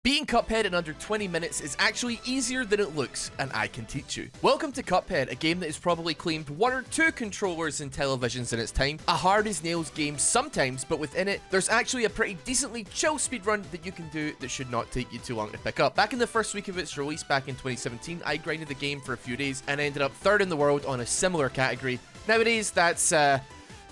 Beating Cuphead in under 20 minutes is actually easier than it looks, and I can teach you. Welcome to Cuphead, a game that has probably claimed one or two controllers and televisions in its time. A hard-as-nails game sometimes, but within it, there's actually a pretty decently chill speedrun that you can do that should not take you too long to pick up. Back in the first week of its release back in 2017, I grinded the game for a few days and ended up third in the world on a similar category. Nowadays, that's,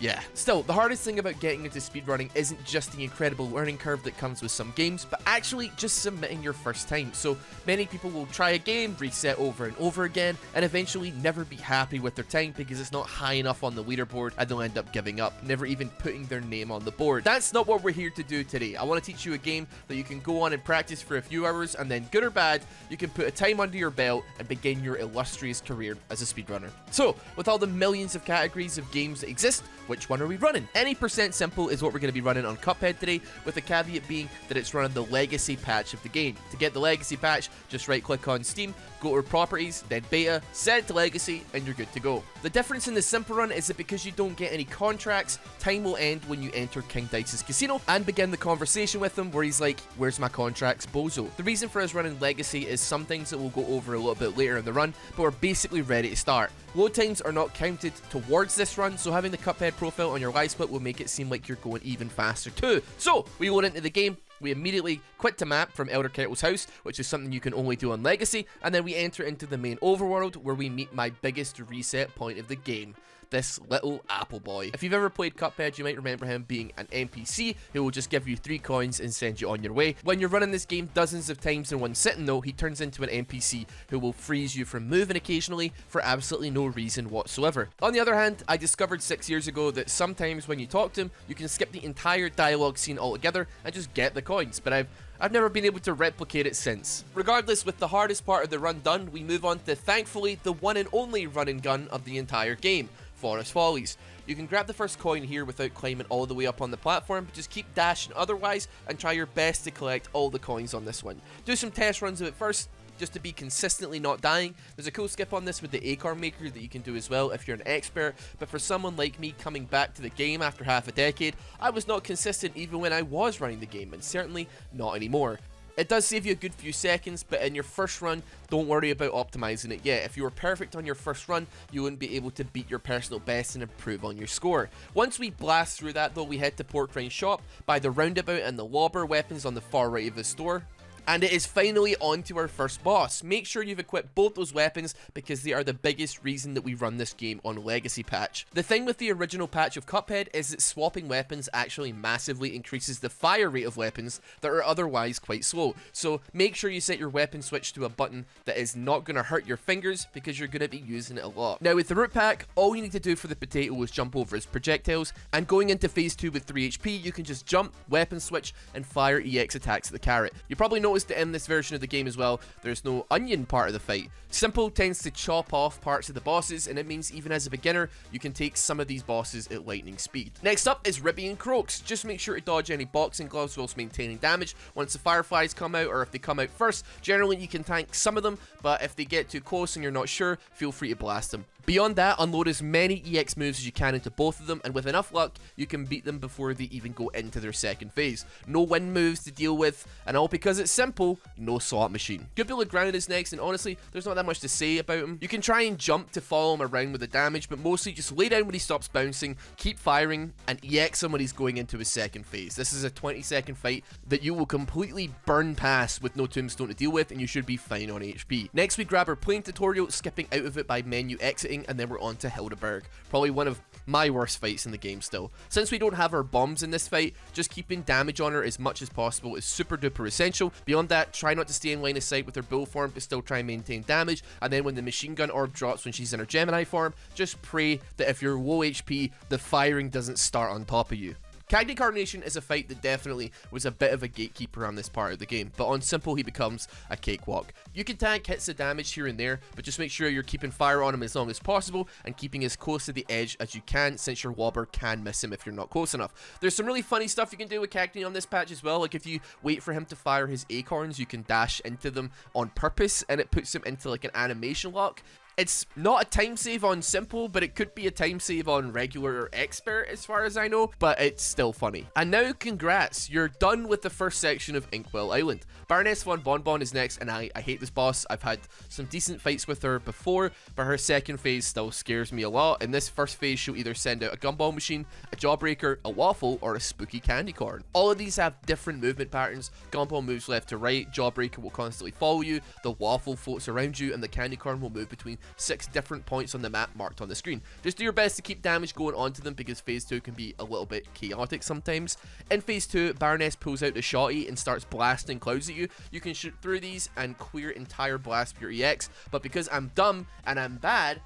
yeah. Still, the hardest thing about getting into speedrunning isn't just the incredible learning curve that comes with some games, but actually just submitting your first time. So many people will try a game, reset over and over again, and eventually never be happy with their time because it's not high enough on the leaderboard and they'll end up giving up, never even putting their name on the board. That's not what we're here to do today. I want to teach you a game that you can go on and practice for a few hours, and then good or bad, you can put a time under your belt and begin your illustrious career as a speedrunner. So, with all the millions of categories of games that exist, which one are we running? Any % simple is what we're going to be running on Cuphead today, with the caveat being that it's running the legacy patch of the game. To get the legacy patch, just right click on Steam, go to properties, then beta, set it to legacy, and you're good to go. The difference in the simple run is that because you don't get any contracts, time will end when you enter King Dice's casino and begin the conversation with him where he's like, "Where's my contracts, bozo?" The reason for us running legacy is some things that we'll go over a little bit later in the run, but we're basically ready to start. Load times are not counted towards this run, so having the Cuphead profile on your live split will make it seem like you're going even faster too. So, we load into the game. We immediately quit to map from Elder Kettle's house, which is something you can only do on Legacy, and then we enter into the main overworld where we meet my biggest reset point of the game, this little apple boy. If you've ever played Cuphead, you might remember him being an NPC who will just give you 3 coins and send you on your way. When you're running this game dozens of times in one sitting though, he turns into an NPC who will freeze you from moving occasionally for absolutely no reason whatsoever. On the other hand, I discovered 6 years ago that sometimes when you talk to him, you can skip the entire dialogue scene altogether and just get the coins, but I've never been able to replicate it since. Regardless, with the hardest part of the run done, we move on to, thankfully, the one and only run and gun of the entire game, Forest Follies. You can grab the first coin here without climbing all the way up on the platform, but just keep dashing otherwise and try your best to collect all the coins on this one. Do some test runs of it first, just to be consistently not dying. There's a cool skip on this with the acorn maker that you can do as well if you're an expert, but for someone like me coming back to the game after half a decade, I was not consistent even when I was running the game, and certainly not anymore. It does save you a good few seconds, but in your first run, don't worry about optimizing it yet. If you were perfect on your first run, you wouldn't be able to beat your personal best and improve on your score. Once we blast through that though, we head to Porcrine's shop, buy the roundabout and the lobber weapons on the far right of the store, and it is finally on to our first boss. Make sure you've equipped both those weapons because they are the biggest reason that we run this game on Legacy patch. The thing with the original patch of Cuphead is that swapping weapons actually massively increases the fire rate of weapons that are otherwise quite slow. So make sure you set your weapon switch to a button that is not going to hurt your fingers because you're going to be using it a lot. Now with the root pack, all you need to do for the potato is jump over his projectiles, and going into phase 2 with 3 HP, you can just jump, weapon switch, and fire EX attacks at the carrot. You probably noticed that in this version of the game as well, there's no onion part of the fight. Simple tends to chop off parts of the bosses, and it means even as a beginner, you can take some of these bosses at lightning speed. Next up is Rippy and Croaks. Just make sure to dodge any boxing gloves whilst maintaining damage. Once the fireflies come out, or if they come out first, generally you can tank some of them, but if they get too close and you're not sure, feel free to blast them. Beyond that, unload as many EX moves as you can into both of them, and with enough luck, you can beat them before they even go into their second phase. No wind moves to deal with, and all because it's simple, no slot machine. Good Bill of Ground is next, and honestly, there's not that much to say about him. You can try and jump to follow him around with the damage, but mostly just lay down when he stops bouncing, keep firing, and EX him when he's going into his second phase. This is a 20-second fight that you will completely burn past with no tombstone to deal with, and you should be fine on HP. Next, we grab our playing tutorial, skipping out of it by menu exiting, and then we're on to Hildeberg. Probably one of my worst fights in the game still. Since we don't have our bombs in this fight, just keeping damage on her as much as possible is super duper essential. Beyond that, try not to stay in line of sight with her bull form, but still try and maintain damage, and then when the machine gun orb drops when she's in her Gemini form, just pray that if you're low HP, the firing doesn't start on top of you. Cagney Carnation is a fight that definitely was a bit of a gatekeeper on this part of the game, but on simple he becomes a cakewalk. You can tank hits of damage here and there, but just make sure you're keeping fire on him as long as possible and keeping as close to the edge as you can, since your wobber can miss him if you're not close enough. There's some really funny stuff you can do with Cagney on this patch as well, like if you wait for him to fire his acorns, you can dash into them on purpose and it puts him into like an animation lock. It's not a time save on simple, but it could be a time save on regular or expert as far as I know, but it's still funny. And now congrats, you're done with the first section of Inkwell Island. Baroness von Bonbon is next, and I hate this boss. I've had some decent fights with her before, but her second phase still scares me a lot. In this first phase, she'll either send out a gumball machine, a jawbreaker, a waffle, or a spooky candy corn. All of these have different movement patterns. Gumball moves left to right, jawbreaker will constantly follow you, the waffle floats around you, and the candy corn will move between 6 different points on the map marked on the screen. Just do your best to keep damage going onto them because phase 2 can be a little bit chaotic sometimes. In phase 2, Baroness pulls out the shotty and starts blasting clouds at you. You can shoot through these and clear entire blasts with your EX, but because I'm dumb and I'm bad,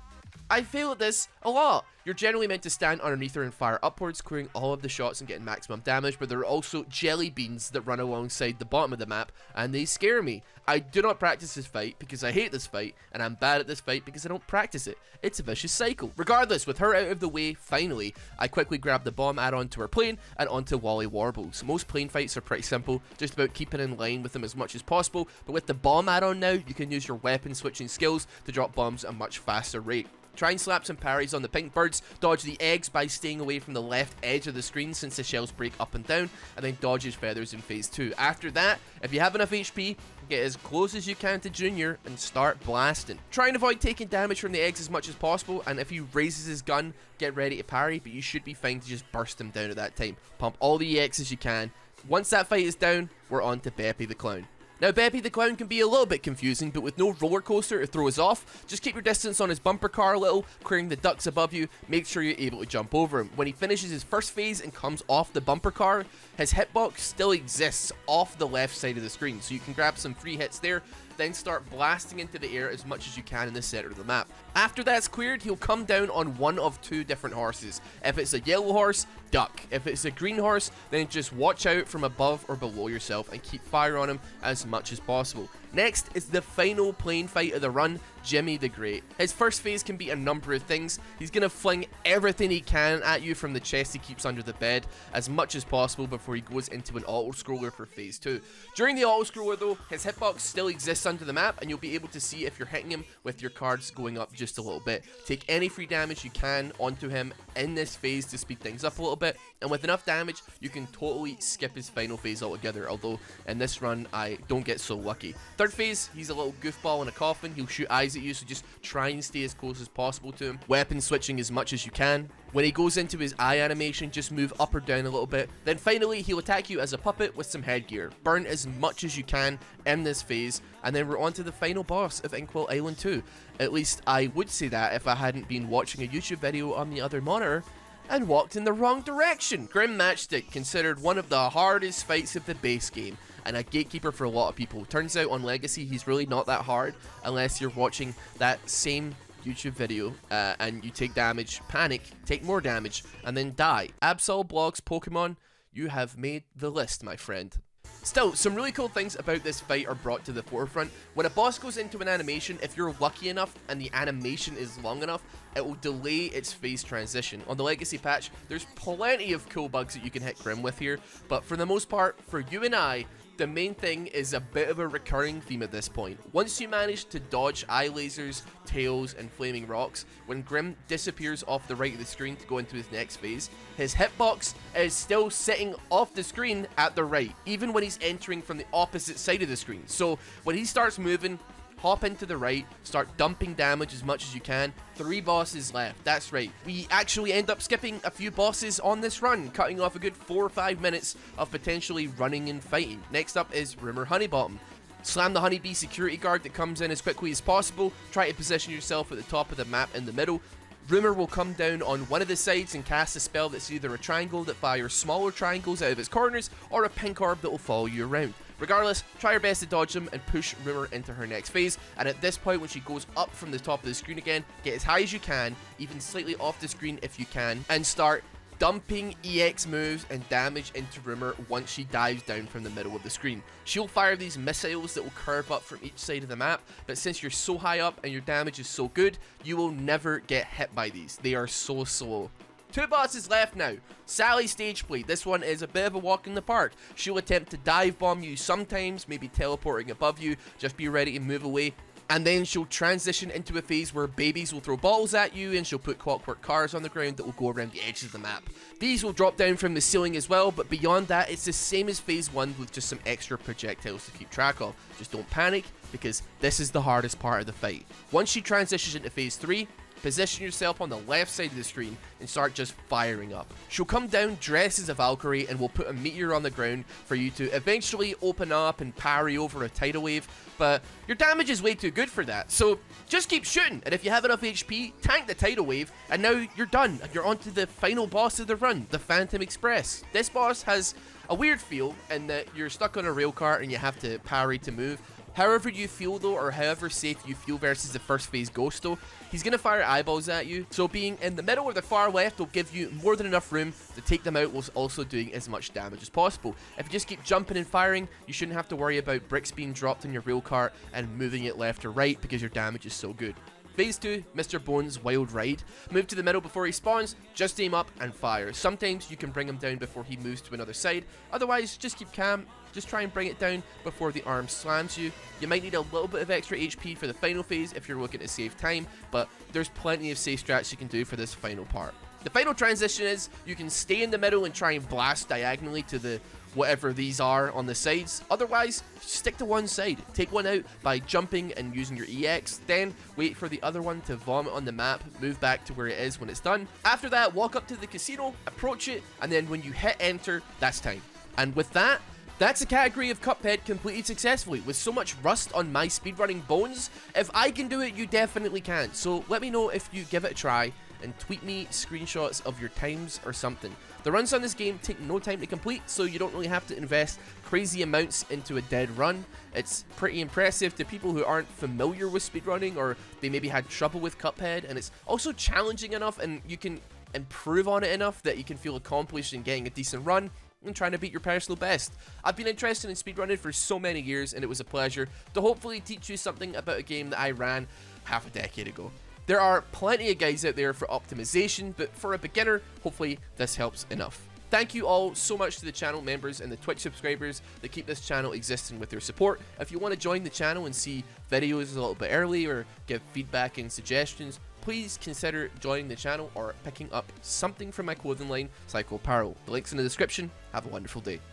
I fail at this a lot. You're generally meant to stand underneath her and fire upwards, clearing all of the shots and getting maximum damage, but there are also jelly beans that run alongside the bottom of the map, and they scare me. I do not practice this fight because I hate this fight, and I'm bad at this fight because I don't practice it. It's a vicious cycle. Regardless, with her out of the way, finally, I quickly grab the bomb add-on to her plane and onto Wally Warbles. Most plane fights are pretty simple, just about keeping in line with them as much as possible, but with the bomb add-on now, you can use your weapon switching skills to drop bombs at a much faster rate. Try and slap some parries on the pink birds, dodge the eggs by staying away from the left edge of the screen since the shells break up and down, and then dodge his feathers in phase 2. After that, if you have enough HP, get as close as you can to Junior and start blasting. Try and avoid taking damage from the eggs as much as possible, and if he raises his gun, get ready to parry, but you should be fine to just burst him down at that time. Pump all the EXs you can. Once that fight is down, we're on to Beppy the Clown. Now, Beppy the Clown can be a little bit confusing, but with no roller coaster to throw us off, just keep your distance on his bumper car a little, clearing the ducts above you, make sure you're able to jump over him. When he finishes his first phase and comes off the bumper car, his hitbox still exists off the left side of the screen, so you can grab some free hits there, then start blasting into the air as much as you can in the center of the map. After that's cleared, he'll come down on one of 2 different horses. If it's a yellow horse, duck. If it's a green horse, then just watch out from above or below yourself and keep fire on him as much as possible. Next is the final plane fight of the run, Jimmy the Great. His first phase can be a number of things. He's going to fling everything he can at you from the chest he keeps under the bed as much as possible before he goes into an auto-scroller for phase 2. During the auto-scroller though, his hitbox still exists under the map and you'll be able to see if you're hitting him with your cards going up just a little bit. Take any free damage you can onto him in this phase to speed things up a little bit, and with enough damage you can totally skip his final phase altogether, although in this run I don't get so lucky. Third phase, he's a little goofball in a coffin. He'll shoot eyes at you, so just try and stay as close as possible to him. Weapon switching as much as you can. When he goes into his eye animation, just move up or down a little bit. Then finally, he'll attack you as a puppet with some headgear. Burn as much as you can in this phase, and then we're on to the final boss of Inkwell Island 2. At least I would say that if I hadn't been watching a YouTube video on the other monitor and walked in the wrong direction. Grim Matchstick, considered one of the hardest fights of the base game, and a gatekeeper for a lot of people. Turns out on Legacy, he's really not that hard unless you're watching that same YouTube video and you take damage, panic, take more damage, and then die. Absol Blogs Pokemon, you have made the list, my friend. Still, some really cool things about this fight are brought to the forefront. When a boss goes into an animation, if you're lucky enough and the animation is long enough, it will delay its phase transition. On the Legacy patch, there's plenty of cool bugs that you can hit Grim with here, but for the most part, for you and I, the main thing is a bit of a recurring theme at this point. Once you manage to dodge eye lasers, tails, and flaming rocks, when Grim disappears off the right of the screen to go into his next phase, his hitbox is still sitting off the screen at the right, even when he's entering from the opposite side of the screen. So when he starts moving, hop into the right, start dumping damage as much as you can. 3 bosses left, that's right. We actually end up skipping a few bosses on this run, cutting off a good 4 or 5 minutes of potentially running and fighting. Next up is Rumor Honeybottom. Slam the honeybee security guard that comes in as quickly as possible. Try to position yourself at the top of the map in the middle. Rumor will come down on one of the sides and cast a spell that's either a triangle that fires smaller triangles out of its corners or a pink orb that will follow you around. Regardless, try your best to dodge them and push Rumor into her next phase, and at this point when she goes up from the top of the screen again, get as high as you can, even slightly off the screen if you can, and start dumping EX moves and damage into Rumor once she dives down from the middle of the screen. She'll fire these missiles that will curve up from each side of the map, but since you're so high up and your damage is so good, you will never get hit by these. They are so slow. 2 bosses left now. Sally Stageplate. This one is a bit of a walk in the park. She'll attempt to dive bomb you sometimes, maybe teleporting above you. Just be ready to move away And then she'll transition into a phase where babies will throw balls at you, and she'll put clockwork cars on the ground that will go around the edges of the map. These will drop down from the ceiling as well, but beyond that, it's the same as phase 1 with just some extra projectiles to keep track of. Just don't panic, because this is the hardest part of the fight. Once she transitions into phase 3, position yourself on the left side of the screen and start just firing up. She'll come down dressed as a Valkyrie and will put a meteor on the ground for you to eventually open up and parry over a tidal wave, but your damage is way too good for that, so just keep shooting, and if you have enough HP, tank the tidal wave, and now you're done. You're on to the final boss of the run, the Phantom Express. This boss has a weird feel in that you're stuck on a rail cart and you have to parry to move. However you feel though, or however safe you feel versus the first phase ghost though, he's going to fire eyeballs at you, so being in the middle or the far left will give you more than enough room to take them out whilst also doing as much damage as possible. If you just keep jumping and firing, you shouldn't have to worry about bricks being dropped on your rail cart and moving it left or right because your damage is so good. Phase 2, Mr. Bones' Wild Ride. Move to the middle before he spawns, just aim up and fire. Sometimes you can bring him down before he moves to another side, otherwise just keep calm, just try and bring it down before the arm slams you. You might need a little bit of extra HP for the final phase if you're looking to save time, but there's plenty of safe strats you can do for this final part. The final transition is you can stay in the middle and try and blast diagonally to the whatever these are on the sides. Otherwise, stick to one side. Take one out by jumping and using your EX, then wait for the other one to vomit on the map, move back to where it is when it's done. After that, walk up to the casino, approach it, and then when you hit enter, that's time. And with that, that's a category of Cuphead completed successfully. With so much rust on my speedrunning bones, if I can do it, you definitely can. So let me know if you give it a try, and tweet me screenshots of your times or something. The runs on this game take no time to complete, so you don't really have to invest crazy amounts into a dead run. It's pretty impressive to people who aren't familiar with speedrunning, or they maybe had trouble with Cuphead, and it's also challenging enough and you can improve on it enough that you can feel accomplished in getting a decent run and trying to beat your personal best. I've been interested in speedrunning for so many years, and it was a pleasure to hopefully teach you something about a game that I ran half a decade ago. There are plenty of guides out there for optimization, but for a beginner, hopefully this helps enough. Thank you all so much to the channel members and the Twitch subscribers that keep this channel existing with their support. If you want to join the channel and see videos a little bit early or give feedback and suggestions, please consider joining the channel or picking up something from my clothing line, Psycho Apparel. The link's in the description. Have a wonderful day.